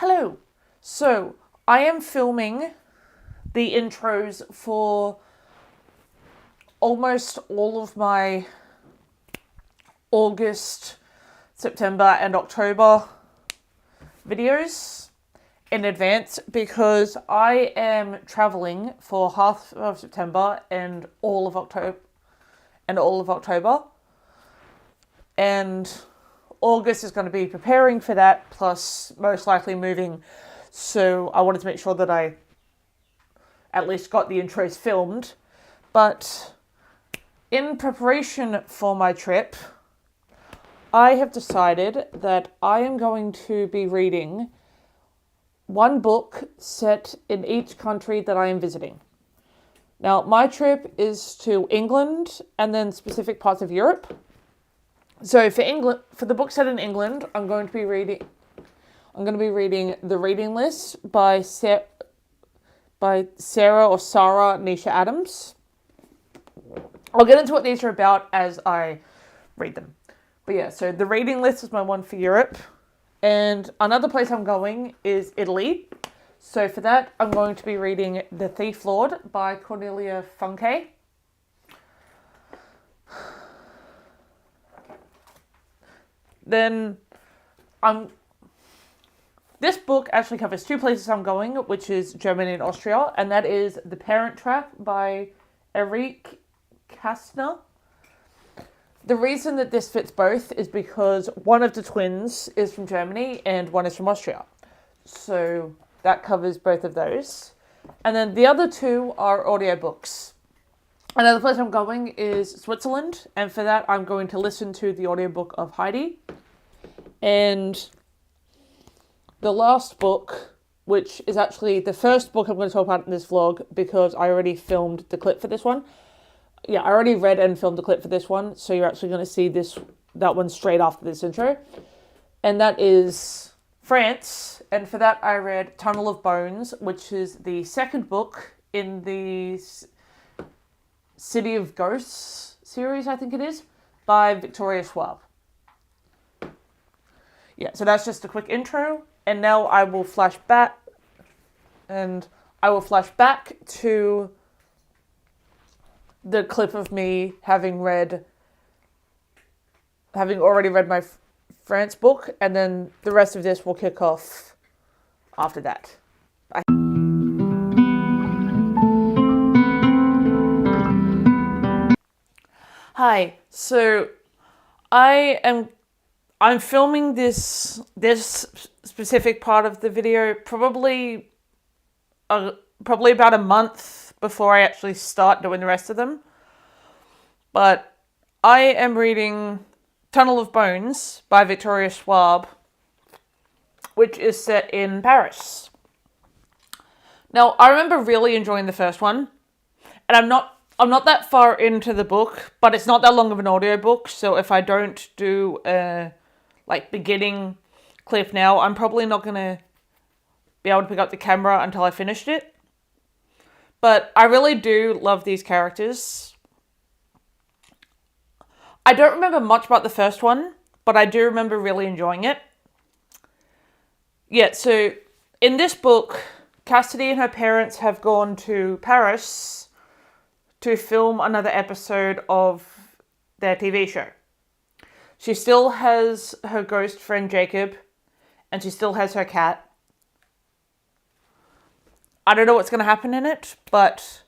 Hello. So, I am filming the intros for almost all of my August, September, and October videos in advance because I am traveling for half of September and all of October. And August is going to be preparing for that, plus most likely moving. So I wanted to make sure that I at least got the intros filmed. But in preparation for my trip, I have decided that I am going to be reading one book set in each country that I am visiting. Now, my trip is to England and then specific parts of Europe. So for the book set in England, I'm going to be reading The Reading List by Sarah Nisha Adams. I'll get into what these are about as I read them. But yeah, so The Reading List is my one for Europe. And another place I'm going is Italy. So for that, I'm going to be reading The Thief Lord by Cornelia Funke. Then this book actually covers two places I'm going, which is Germany and Austria, and that is The Parent Trap by Eric Kastner. The reason that this fits both is because one of the twins is from Germany and one is from Austria. So that covers both of those. And then the other two are audiobooks. Another place I'm going is Switzerland, and for that I'm going to listen to the audiobook of Heidi. And the last book, which is actually the first book I'm going to talk about in this vlog because I already filmed the clip for this one. Yeah, I already read and filmed the clip for this one, so you're actually going to see that one straight after this intro. And that is France, and for that I read Tunnel of Bones, which is the second book in the City of Ghosts series, I think it is, by Victoria Schwab. Yeah, so that's just a quick intro, and now I will flash back, to the clip of me having already read my France book, and then the rest of this will kick off after that. Bye. Hi, so I'm filming this specific part of the video probably about a month before I actually start doing the rest of them. But I am reading Tunnel of Bones by Victoria Schwab, which is set in Paris. Now, I remember really enjoying the first one, and I'm not that far into the book, but it's not that long of an audiobook, so if I don't do a beginning clip now, I'm probably not going to be able to pick up the camera until I finished it. But I really do love these characters. I don't remember much about the first one, but I do remember really enjoying it. Yeah, so in this book, Cassidy and her parents have gone to Paris to film another episode of their TV show. She still has her ghost friend Jacob, and she still has her cat. I don't know what's going to happen in it, but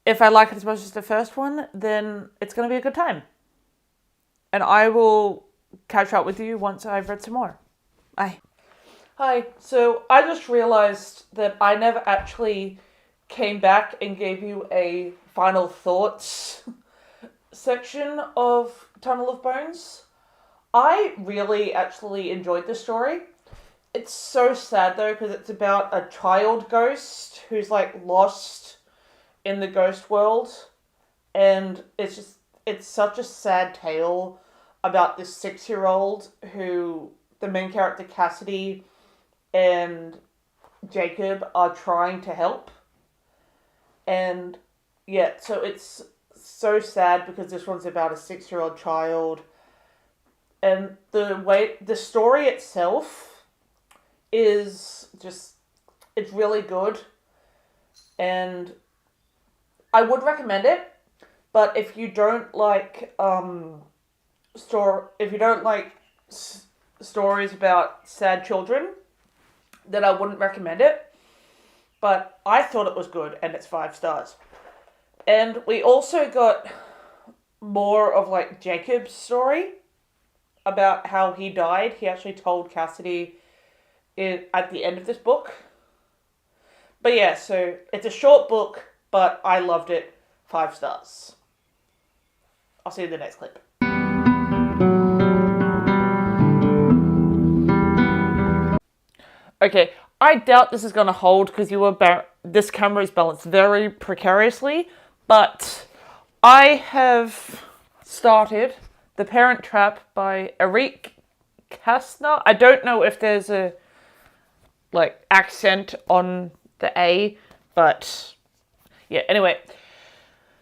if I like it as much as the first one, then it's going to be a good time. And I will catch up with you once I've read some more. Bye. Hi, so I just realized that I never actually came back and gave you a final thoughts section of Tunnel of Bones. I really actually enjoyed the story. It's so sad though, because it's about a child ghost who's lost in the ghost world, and it's such a sad tale about this 6-year-old who the main character Cassidy and Jacob are trying to help. And yeah, so it's so sad because this one's about a 6-year-old child. And the story itself is just, it's really good. And I would recommend it, but if you don't like stories about sad children, then I wouldn't recommend it. But I thought it was good, and it's 5 stars. And we also got more of like Jacob's story about how he died. He actually told Cassidy at the end of this book. But yeah, so it's a short book, but I loved it. 5 stars. I'll see you in the next clip. Okay, I doubt this is going to hold because this camera is balanced very precariously, but I have started The Parent Trap by Eric Kastner. I don't know if there's a accent on the A, but yeah, anyway.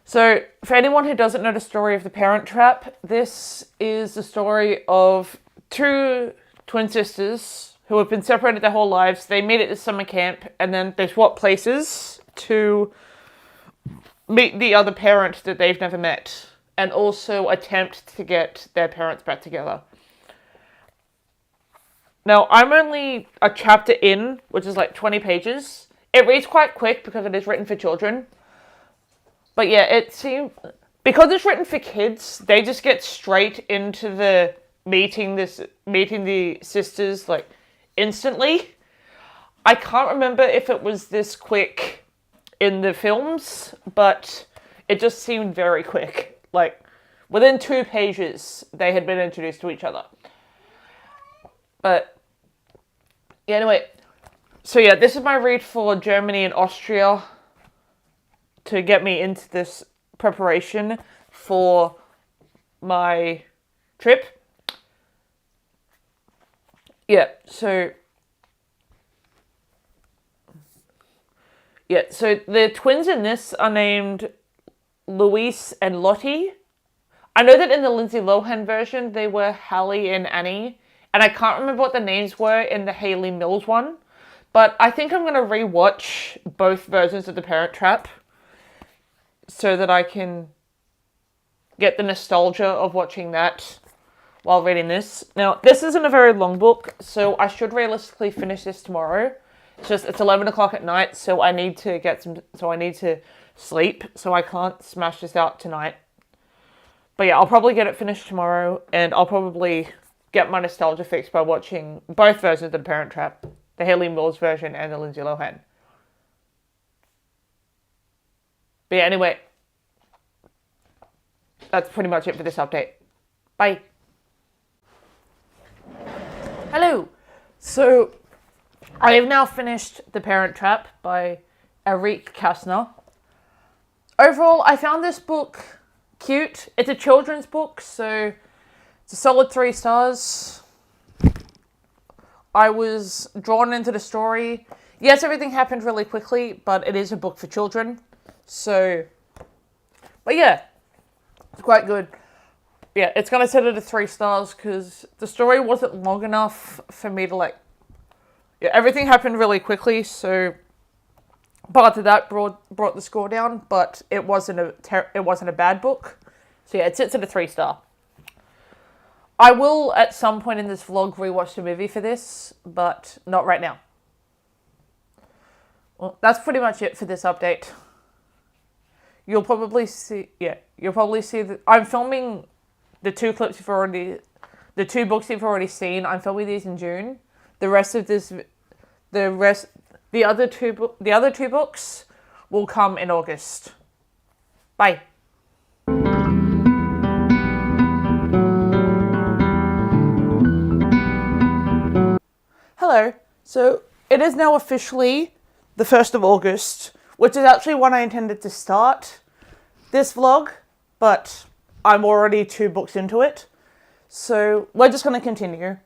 So, for anyone who doesn't know the story of The Parent Trap, this is the story of 2 twin sisters who have been separated their whole lives. They meet at the summer camp, and then they swap places to meet the other parent that they've never met, and also attempt to get their parents back together. Now, I'm only a chapter in, which is like 20 pages. It reads quite quick because it is written for children. But yeah, it seems, because it's written for kids, they just get straight into the meeting the sisters like instantly. I can't remember if it was this quick in the films, but it just seemed very quick. Like within 2 pages, they had been introduced to each other. But yeah, anyway, so yeah, this is my read for Germany and Austria to get me into this preparation for my trip. Yeah, so the twins in this are named Louise and Lottie. I know that in the Lindsay Lohan version, they were Hallie and Annie. And I can't remember what the names were in the Hayley Mills one. But I think I'm going to rewatch both versions of The Parent Trap so that I can get the nostalgia of watching that while reading this. Now, this isn't a very long book, so I should realistically finish this tomorrow. It's 11 o'clock at night, so I need to sleep, so I can't smash this out tonight. But yeah, I'll probably get it finished tomorrow, and I'll probably get my nostalgia fix by watching both versions of The Parent Trap, the Hayley Mills version and the Lindsay Lohan. But yeah, anyway, that's pretty much it for this update. Bye. Hello. So, I have now finished The Parent Trap by Eric Kastner. Overall, I found this book cute. It's a children's book, so it's a solid 3 stars. I was drawn into the story. Yes, everything happened really quickly, but it is a book for children. So, but yeah, it's quite good. Yeah, it's going to set it at 3 stars because the story wasn't long enough for me to everything happened really quickly, so part of that brought the score down, but it wasn't a bad book. So yeah, it sits at a 3 star. I will at some point in this vlog rewatch the movie for this, but not right now. Well, that's pretty much it for this update. You'll probably see that I'm filming the 2 clips the 2 books you've already seen. I'm filming these in June. The other two books will come in August. Bye. Hello. So it is now officially the 1st of August, which is actually when I intended to start this vlog, but I'm already 2 books into it. So we're just going to continue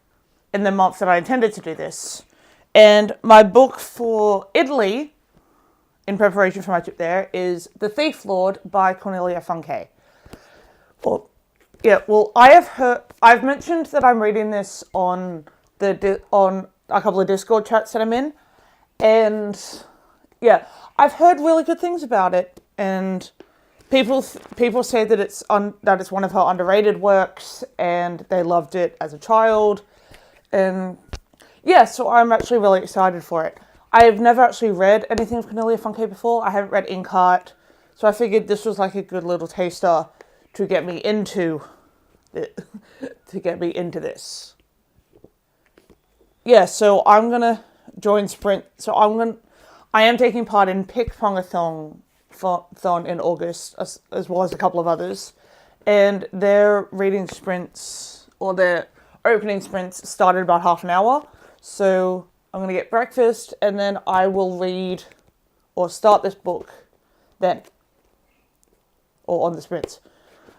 in the month that I intended to do this. And my book for Italy, in preparation for my trip there, is The Thief Lord by Cornelia Funke. I've mentioned that I'm reading this on a couple of Discord chats that I'm in, and yeah, I've heard really good things about it, and people say that it's one of her underrated works, and they loved it as a child, and yeah, so I'm actually really excited for it. I have never actually read anything of Cornelia Funke before. I haven't read Inkheart, so I figured this was like a good little taster to get me into it, to get me into this. Yeah, so I'm gonna join Sprint. So I am taking part in Pick Pongathon in August, as well as a couple of others, and their reading sprints, or their opening sprints, started about half an hour. So I'm gonna get breakfast, and then I will read or start this book then, or on the sprints.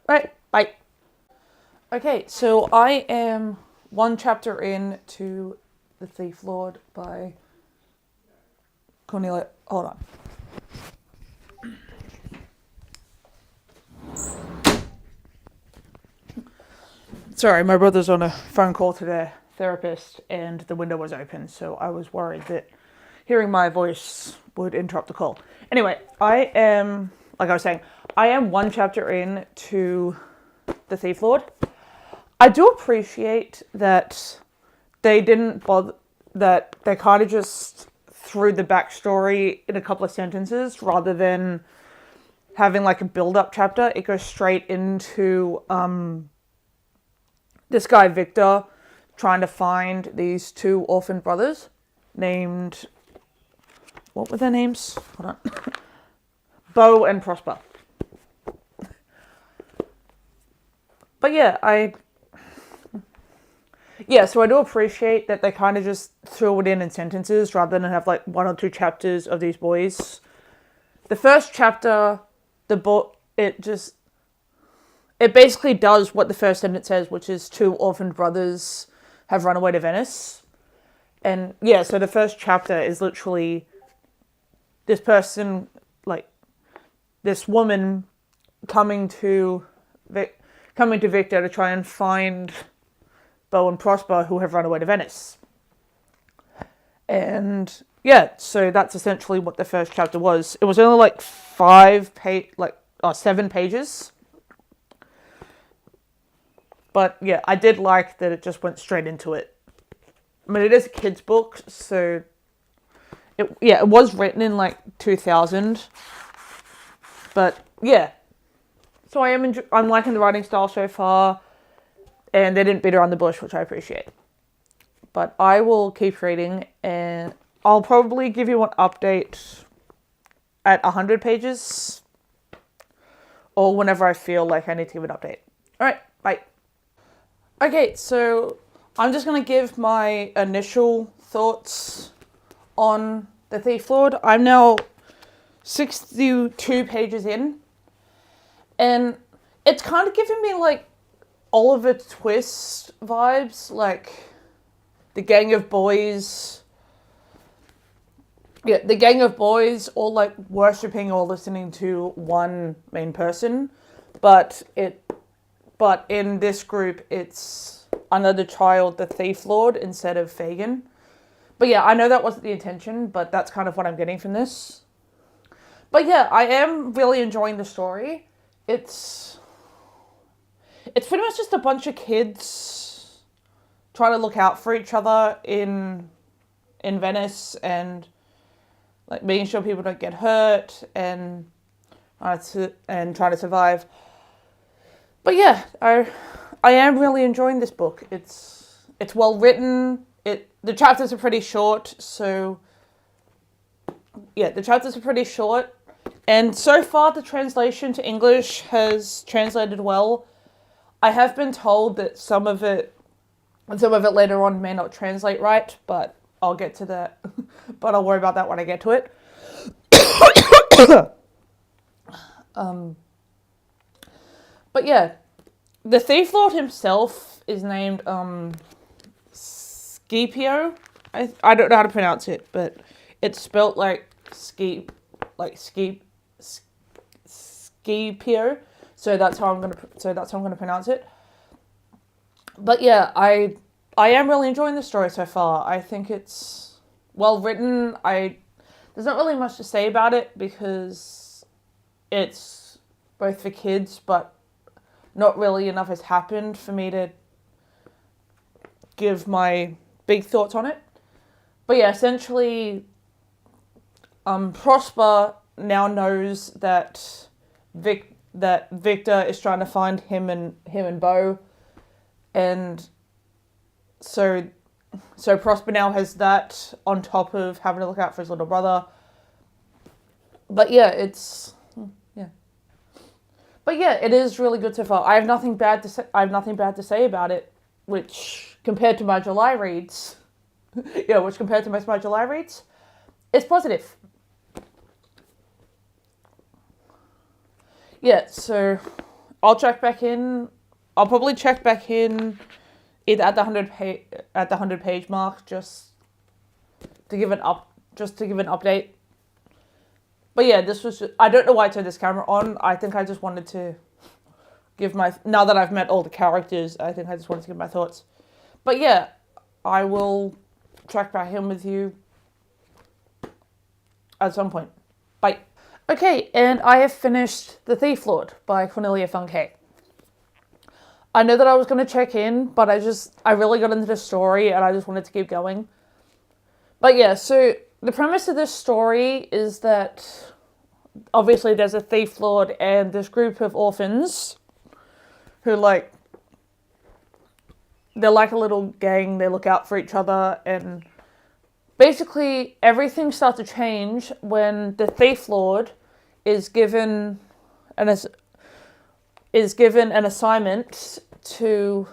Right, bye. Okay, so I am one chapter in to The Thief Lord by Cornelia. Hold on. Sorry, my brother's on a phone call to their therapist and the window was open, so I was worried that hearing my voice would interrupt the call. Anyway, like I was saying, I am one chapter in to The Thief Lord. I do appreciate that they didn't bother, that they kind of just threw the backstory in a couple of sentences rather than having like a build-up chapter. It goes straight into this guy Victor trying to find these two orphan brothers named, what were their names? Hold on. Beau and Prosper. But so I do appreciate that they kind of just threw it in sentences rather than have like one or two chapters of these boys. The first chapter, it basically does what the first sentence says, which is two orphaned brothers have run away to Venice. And yeah, so the first chapter is literally this person, like this woman coming to Victor to try and find Beau and Prosper, who have run away to Venice. And yeah, so that's essentially what the first chapter was. It was only like 7 pages. But yeah, I did like that it just went straight into it. I mean, it is a kid's book, so it was written in like 2000. But yeah, so I'm liking the writing style so far, and they didn't beat around the bush, which I appreciate. But I will keep reading, and I'll probably give you an update at 100 pages, or whenever I feel like I need to give an update. All right, bye. Okay, so I'm just going to give my initial thoughts on The Thief Lord. I'm now 62 pages in, and it's kind of giving me like Oliver Twist vibes, like the gang of boys. Yeah, the gang of boys all like worshipping or listening to one main person, but in this group it's another child, the Thief Lord, instead of Fagin. But yeah, I know that wasn't the intention, but that's kind of what I'm getting from this. But yeah, I am really enjoying the story. It's pretty much just a bunch of kids trying to look out for each other in Venice, and like making sure people don't get hurt and trying to survive. But yeah, I am really enjoying this book. It's well written. The chapters are pretty short, so yeah, the chapters are pretty short. And so far, the translation to English has translated well. I have been told that some of it later on may not translate right, but I'll get to that. But I'll worry about that when I get to it. But yeah, the Thief Lord himself is named Scipio. I don't know how to pronounce it, but it's spelt like Scipio. So that's how I'm gonna pronounce it. But yeah, I am really enjoying the story so far. I think it's well written. There's not really much to say about it because it's both for kids, but not really enough has happened for me to give my big thoughts on it. But yeah, essentially, Prosper now knows that Victor is trying to find him and Bo, and so Prosper now has that on top of having to look out for his little brother. But yeah, it is really good so far. I have nothing bad to say about it, which compared to my July reads, which compared to most of my July reads, it's positive. Yeah, so I'll check back in. I'll probably check back in either at the 100 page mark just to give an update. But yeah, this was I don't know why I turned this camera on. I think I just wanted to give now that I've met all the characters, I think I just wanted to give my thoughts. But yeah, I will check back in with you at some point. Bye. Okay, and I have finished The Thief Lord by Cornelia Funke. I know that I was going to check in, but I really got into the story and I just wanted to keep going. But yeah, so the premise of this story is that obviously there's a thief lord and this group of orphans who they're like a little gang, they look out for each other, and basically everything starts to change when the thief lord is given an assignment to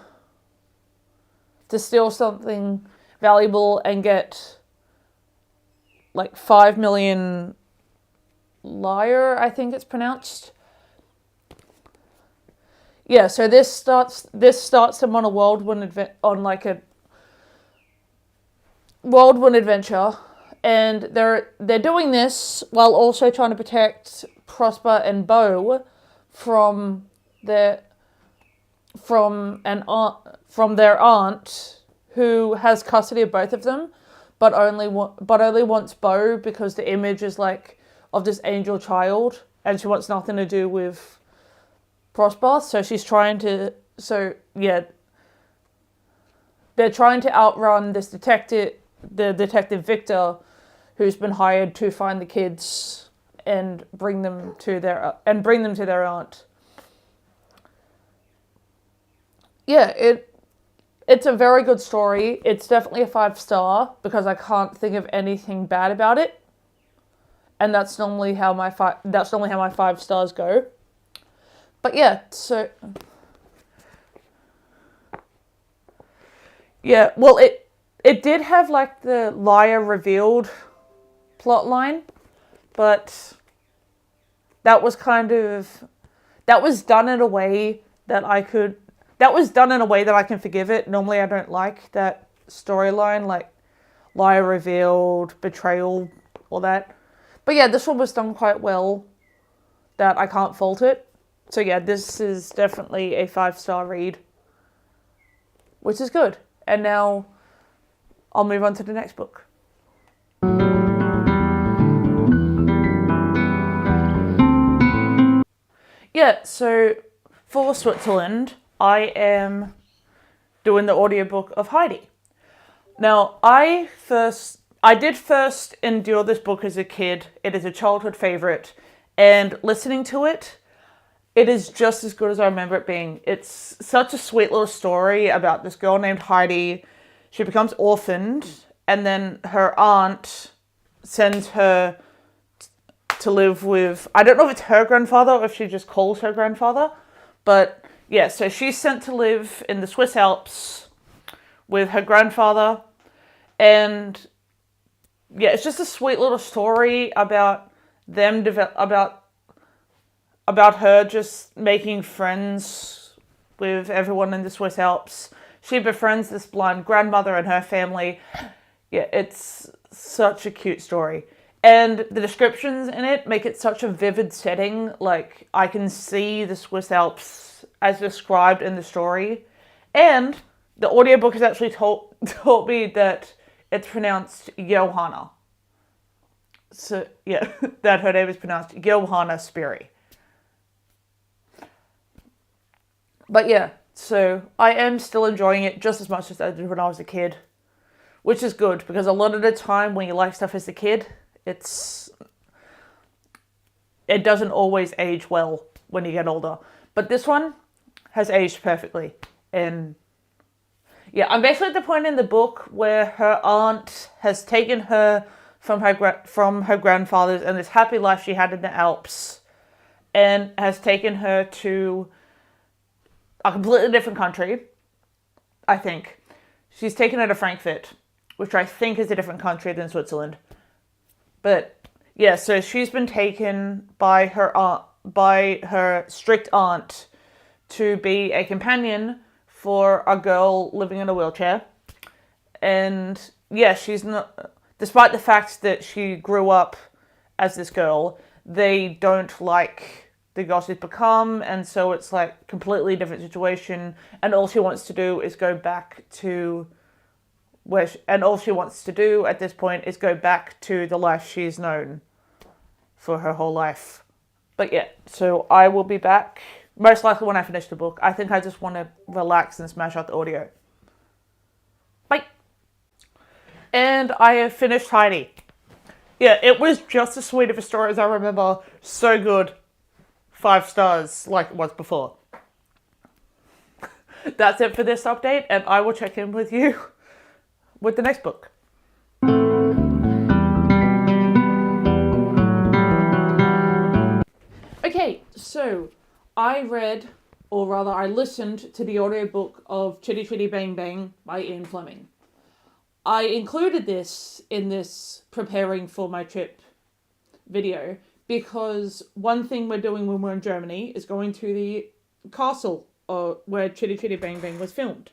steal something valuable and get 5 million lyre, I think it's pronounced. Yeah, so this starts them on a whirlwind adventure, and they're doing this while also trying to protect Prosper and Bo from their aunt who has custody of both of them, but only wants Bo because the image is of this angel child, and she wants nothing to do with Prosper. So she's trying to. So yeah, they're trying to outrun this detective Victor, who's been hired to find the kids and bring them to their aunt. Yeah, it's a very good story. It's definitely a 5-star because I can't think of anything bad about it, and that's normally how my 5 stars go. But yeah, so yeah, well, it did have the liar revealed plot line, but that was done in a way that I can forgive it. Normally I don't like that storyline, liar revealed, betrayal, all that. But yeah, this one was done quite well, that I can't fault it. So yeah, this is definitely a 5-star read, which is good. And now I'll move on to the next book. Yeah, so for Switzerland, I am doing the audiobook of Heidi. Now, I did first endure this book as a kid. It is a childhood favorite, and listening to it, it is just as good as I remember it being. It's such a sweet little story about this girl named Heidi. She becomes orphaned, and then her aunt sends her to live with, I don't know if it's her grandfather or if she just calls her grandfather, but yeah, so she's sent to live in the Swiss Alps with her grandfather, and yeah, it's just a sweet little story about them about her just making friends with everyone in the Swiss Alps. She befriends this blind grandmother and her family. Yeah, it's such a cute story. And the descriptions in it make it such a vivid setting. I can see the Swiss Alps as described in the story. And the audiobook has actually taught me that it's pronounced Johanna. So, yeah, that her name is pronounced Johanna Sperry. But yeah, so I am still enjoying it just as much as I did when I was a kid. Which is good, because a lot of the time when you like stuff as a kid, it doesn't always age well when you get older. But this one has aged perfectly. And yeah, I'm basically at the point in the book where her aunt has taken her from her grandfather's and this happy life she had in the Alps, and has taken her to a completely different country, I think. She's taken her to Frankfurt, which I think is a different country than Switzerland. But yeah, so she's been taken by her strict aunt to be a companion for a girl living in a wheelchair. And yeah, she's not, despite the fact that she grew up as this girl, they don't like the girl she's become, and so it's like completely different situation, and all she wants to do is go back to all she wants to do at this point is go back to the life she's known for her whole life. But yeah, so I will be back most likely when I finish the book. I think I just want to relax and smash out the audio. Bye. And I have finished Heidi. Yeah, it was just as sweet of a story as I remember. So good. 5 stars like it was before. That's it for this update, and I will check in with you with the next book. Okay, so I read, or rather I listened to the audiobook of Chitty Chitty Bang Bang by Ian Fleming. I included this in this preparing for my trip video because one thing we're doing when we're in Germany is going to the castle where Chitty Chitty Bang Bang was filmed.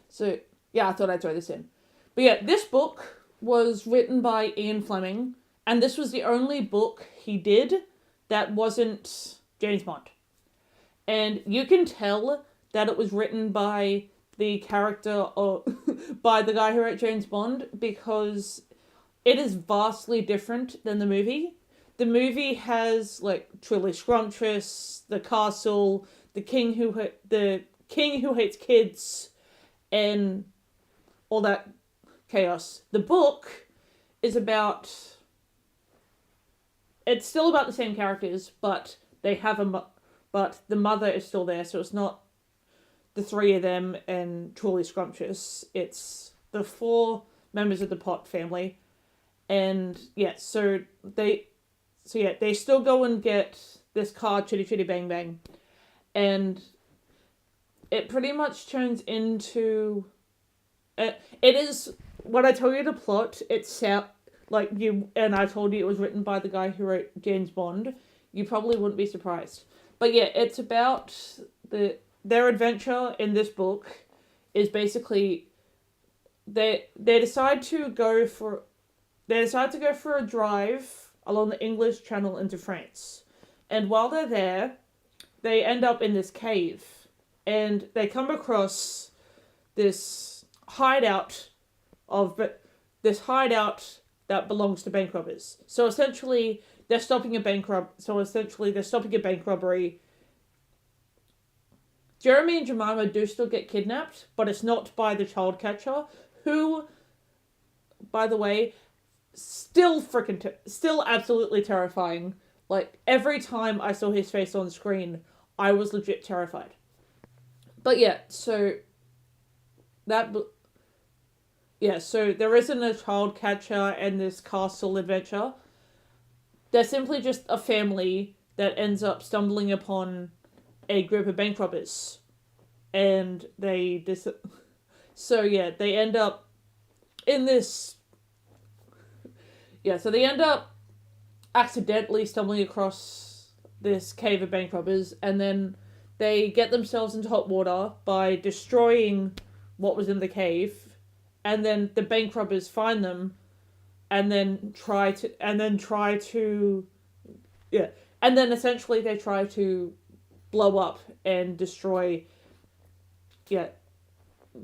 So yeah, I thought I'd throw this in. But yeah, this book was written by Ian Fleming, and this was the only book he did that wasn't James Bond. And you can tell that it was written by the character or by the guy who wrote James Bond, because it is vastly different than the movie. The movie has like Truly Scrumptious, the castle, the king who hates kids, and all that chaos. The book is it's still about the same characters, but they have but the mother is still there, so it's not the 3 of them and Truly Scrumptious. It's the 4 members of the Pot family. And yeah, so they still go and get this car, Chitty Chitty Bang Bang, and it pretty much turns into it is when I tell you the plot, it sounds like you, and I told you it was written by the guy who wrote James Bond, you probably wouldn't be surprised. But yeah, it's about their adventure in this book is basically they decide to go for a drive along the English Channel into France. And while they're there, they end up in this cave, and they come across this hideout that belongs to bank robbers. So essentially, they're stopping a bank robbery. Jeremy and Jemima do still get kidnapped, but it's not by the child catcher, who, by the way, still absolutely terrifying. Like, every time I saw his face on screen, I was legit terrified. But yeah, so there isn't a child catcher and this castle adventure. They're simply just a family that ends up stumbling upon a group of bank robbers. And they end up in this... Yeah, so they end up accidentally stumbling across this cave of bank robbers, and then they get themselves into hot water by destroying what was in the cave, and then the bank robbers find them, and then essentially they try to blow up and destroy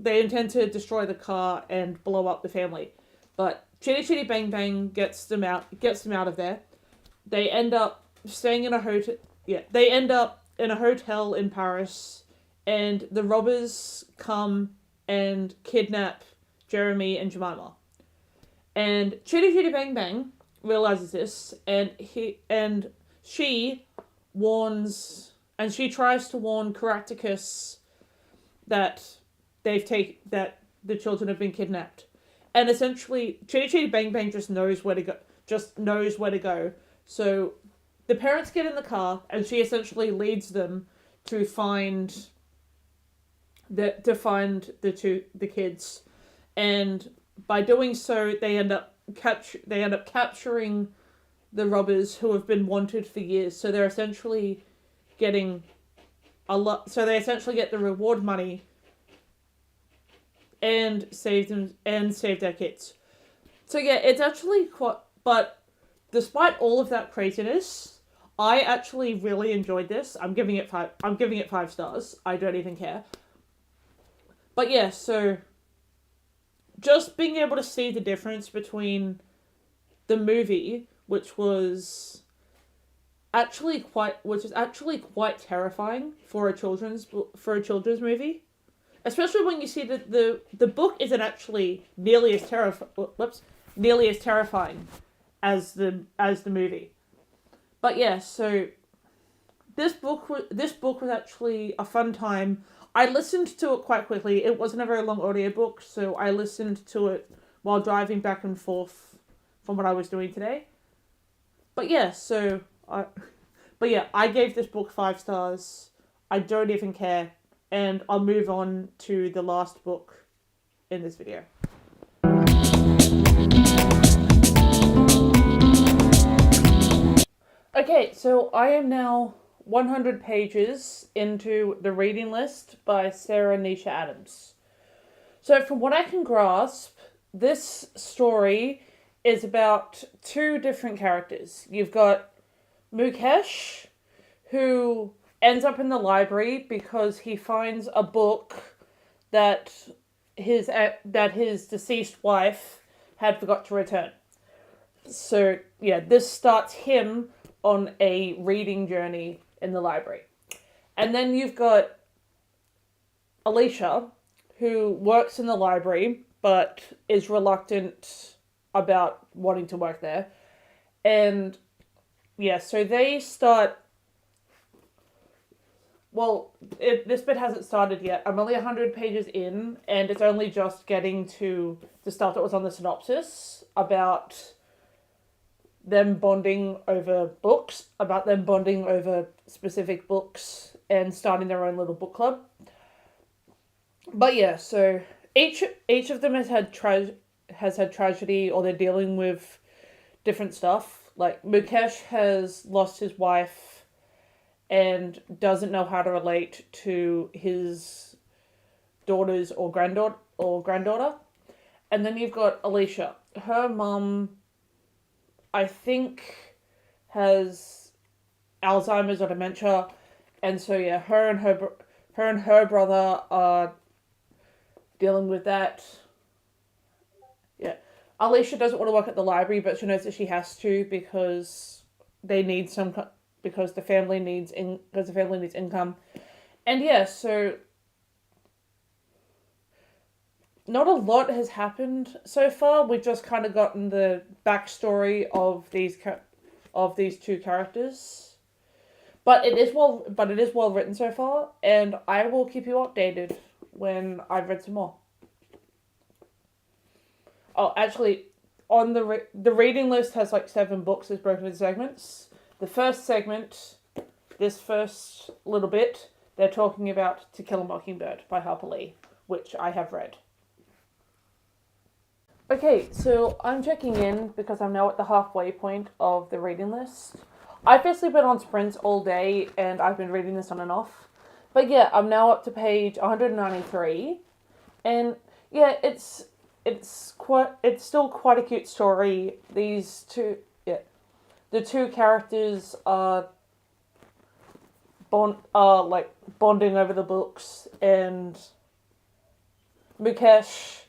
destroy the car and blow up the family. But Chitty Chitty Bang Bang gets them out of there. They end up staying in a hotel. Yeah, they end up in a hotel in Paris, and the robbers come and kidnap Jeremy and Jemima. And Chitty Chitty Bang Bang realizes this, and she tries to warn Caractacus that that the children have been kidnapped. And essentially, Chitty Chitty Bang Bang just knows where to go. So the parents get in the car, and she essentially leads them to find the kids, and by doing so, they end up capturing the robbers who have been wanted for years. So they're essentially getting a lot. So they essentially get the reward money and save their kids. So yeah, it's actually quite. But despite all of that craziness, I actually really enjoyed this. I'm giving it 5 stars. I don't even care. But yeah, so just being able to see the difference between the movie, which is actually quite terrifying for a children's movie, especially when you see that the book isn't actually nearly as terrifying as the movie. But yeah, so this book was actually a fun time. I listened to it quite quickly. It wasn't a very long audiobook, so I listened to it while driving back and forth from what I was doing today. But yeah, I gave this book 5 stars. I don't even care. And I'll move on to the last book in this video. Okay, so I am now 100 pages into The Reading List by Sarah Nisha Adams. So from what I can grasp, this story is about 2 different characters. You've got Mukesh, who ends up in the library because he finds a book that his deceased wife had forgot to return. So yeah, this starts him on a reading journey in the library. And then you've got Alicia, who works in the library but is reluctant about wanting to work there. And yeah, so they start. Well, this bit hasn't started yet. I'm only 100 pages in, and it's only just getting to the stuff that was on the synopsis about them bonding over books, about them bonding over specific books and starting their own little book club. But yeah, so each of them has had tragedy, or they're dealing with different stuff. Like Mukesh has lost his wife and doesn't know how to relate to his daughters or granddaughter. And then you've got Alicia. Her mum, I think, has Alzheimer's or dementia, and so yeah, her and her brother are dealing with that. Yeah, Alicia doesn't want to work at the library, but she knows that she has to because the family needs income, and yeah, so not a lot has happened so far. We've just kind of gotten the backstory of these 2 characters, but it is well written so far, and I will keep you updated when I've read some more. Oh, actually, on the reading list has like 7 books. It's broken into segments. The first segment, this first little bit, they're talking about To Kill a Mockingbird by Harper Lee, which I have read. Okay, so I'm checking in because I'm now at the halfway point of the reading list. I've basically been on sprints all day and I've been reading this on and off. But yeah, I'm now up to page 193. And yeah, it's still quite a cute story. The 2 characters are bonding over the books, and Mukesh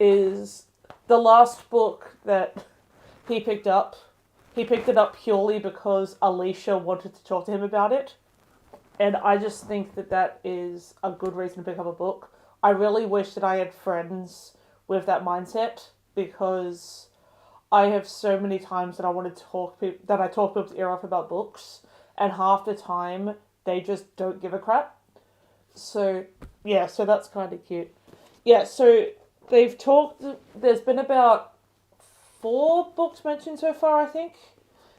is the last book that he picked up. He picked it up purely because Alicia wanted to talk to him about it. And I just think that that is a good reason to pick up a book. I really wish that I had friends with that mindset, because I have so many times that I want to talk people's ear off about books, and half the time they just don't give a crap. So yeah, so that's kind of cute. Yeah, so they've talked. There's been about 4 books mentioned so far, I think.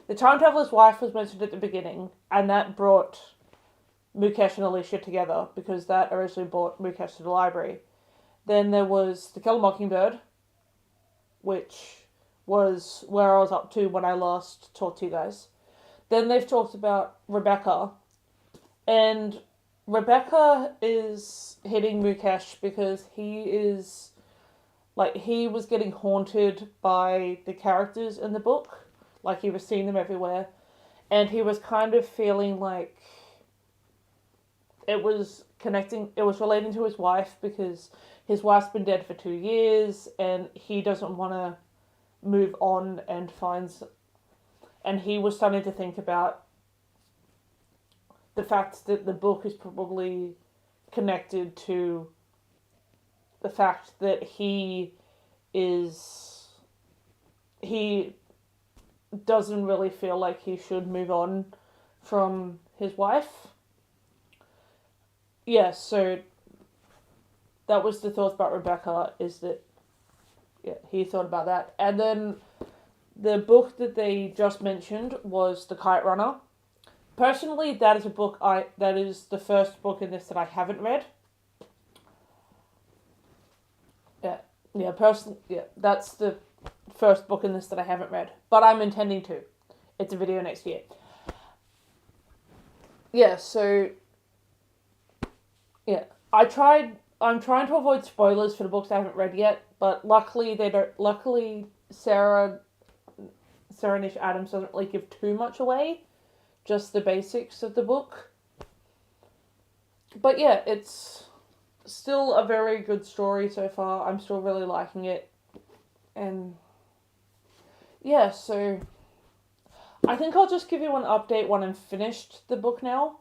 The Time Traveler's Wife was mentioned at the beginning, and that brought Mukesh and Alicia together, because that originally brought Mukesh to the library. Then there was To Kill a Mockingbird, which was where I was up to when I last talked to you guys. Then they've talked about Rebecca, and Rebecca is hitting Mukesh because he was getting haunted by the characters in the book. Like, he was seeing them everywhere. And he was kind of feeling like it was relating to his wife, because his wife's been dead for 2 years and he doesn't want to move on and he was starting to think about the fact that the book is probably connected to the fact that he doesn't really feel like he should move on from his wife. Yeah, so that was the thoughts about Rebecca, is that, yeah, he thought about that. And then the book that they just mentioned was The Kite Runner. Personally, that is the first book in this that I haven't read. That's the first book in this that I haven't read, but I'm intending to. It's a video next year. Yeah, so yeah, I'm trying to avoid spoilers for the books I haven't read yet, but luckily Sarah Nish Adams doesn't really give too much away, just the basics of the book. But yeah, it's still a very good story so far. I'm still really liking it. And yeah, so I think I'll just give you an update when I'm finished the book now.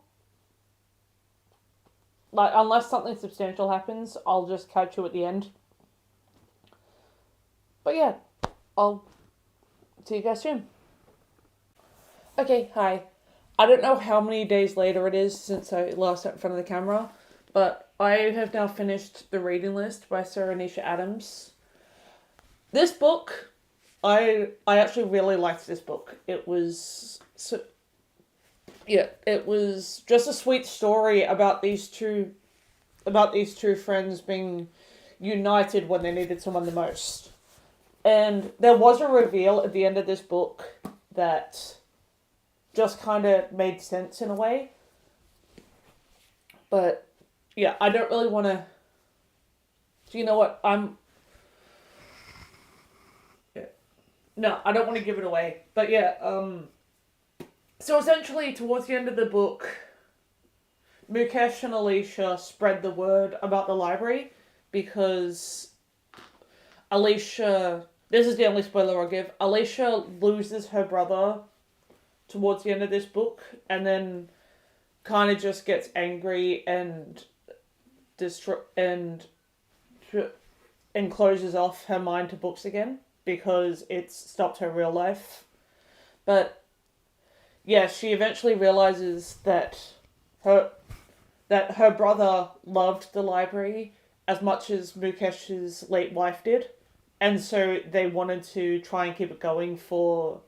Like, unless something substantial happens, I'll just catch you at the end. But yeah, I'll see you guys soon. Okay, hi. I don't know how many days later it is since I last sat in front of the camera, but I have now finished The Reading List by Sarah Nish Adams. This book, I actually really liked this book. It was it was just a sweet story about these two friends being united when they needed someone the most. And there was a reveal at the end of this book that just kind of made sense in a way. But yeah, I don't really want to. So you know what? No, I don't want to give it away. But yeah, so essentially towards the end of the book, Mukesh and Alicia spread the word about the library, because Alicia, this is the only spoiler I'll give, Alicia loses her brother towards the end of this book, and then kind of just gets angry and closes off her mind to books again, because it's stopped her real life. But yeah, she eventually realizes that her brother loved the library as much as Mukesh's late wife did, and so they wanted to try and keep it going for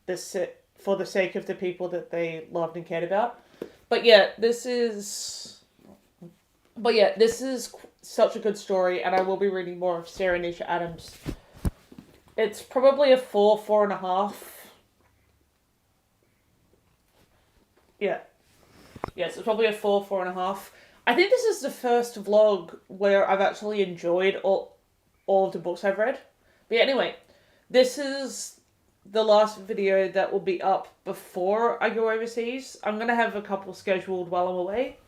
the sake of the people that they loved and cared about. But yeah, this is such a good story, and I will be reading more of Sarah Nish Adams. It's probably a 4.5. Yeah. Yes, it's probably a 4.5. I think this is the first vlog where I've actually enjoyed all of the books I've read. But yeah, anyway, this is the last video that will be up before I go overseas. I'm going to have a couple scheduled while I'm away.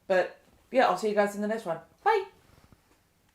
But yeah, I'll see you guys in the next one. Bye!